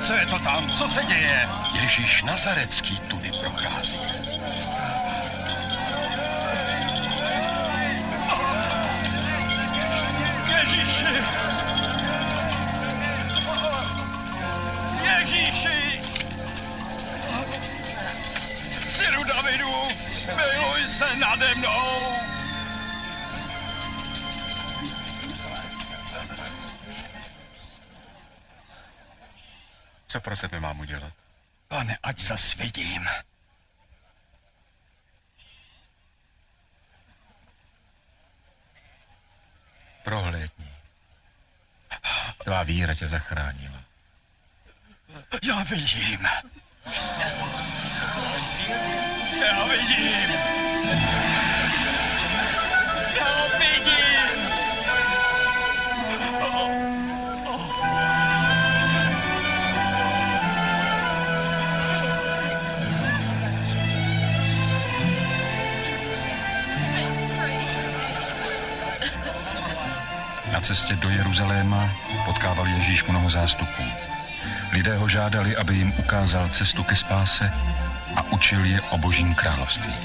Co je to tam? Co se děje? Ježíš Nazarecký tudy prochází. Ježíši! Ježíši! Synu Davidu, miluj se nade mnou! Co pro tebe mám udělat? Pane, ať zasvědím. Prohlédni. Tvá víra tě zachránila. Já vidím. Já vidím. Já vidím. Na cestě do Jeruzaléma potkával Ježíš mnoho zástupů. Lidé ho žádali, aby jim ukázal cestu ke spáse a učil je o Božím království.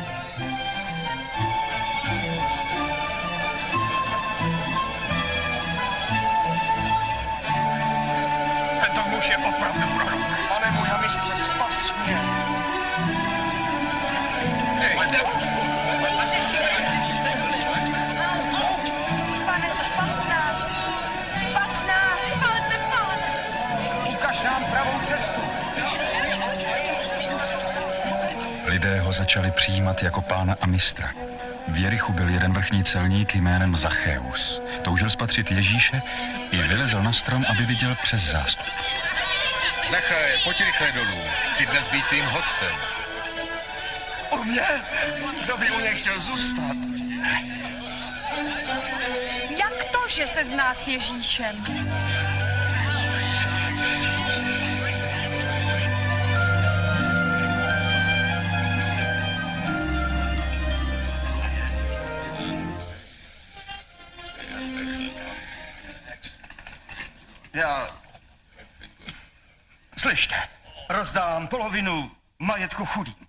Tento muž je opravdu prorok. Pane můj a mistře, spas mě. Pane, spas nás! Spas nás! Pane! Ukaž nám pravou cestu. Lidé ho začali přijímat jako pána a mistra. V Jerichu byl jeden vrchní celník jménem Zachéus. Toužil spatřit Ježíše i vylezl na strom, aby viděl přes zástup. Zachaje, pojď rychle dolů. Chci dnes být tvým hostem. U mě? Kdo by u něj chtěl zůstat? Jak to, že se zná s Ježíšem? Slyšte, rozdám polovinu majetku chudým.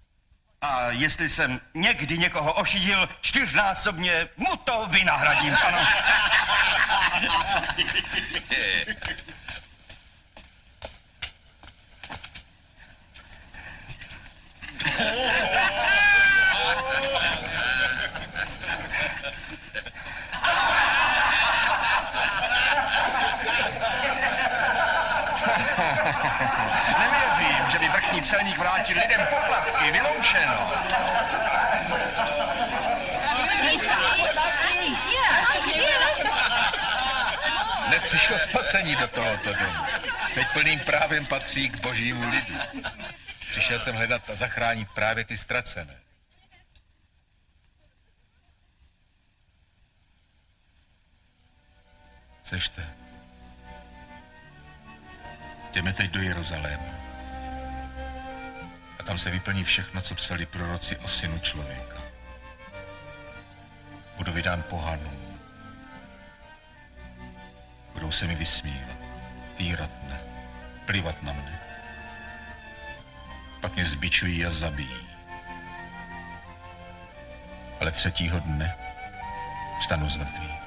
A jestli jsem někdy někoho ošidil, 4násobně mu to vynahradím, ano. Nevěřím, že by vrchní celník vrátil lidem poplatky, vyloučeno. Dnes přišlo spasení do tohoto domu. Teď plným právem patří k božímu lidu. Přišel jsem hledat a zachránit právě ty ztracené. Slyšte, jdeme teď do Jeruzaléma. A tam se vyplní všechno, co psali proroci o synu člověka. Budu vydán pohanům. Budou se mi vysmívat, týrat mne, plivat na mne. Pak mě zbičují a zabijí. Ale třetího dne vstanu z mrtvých.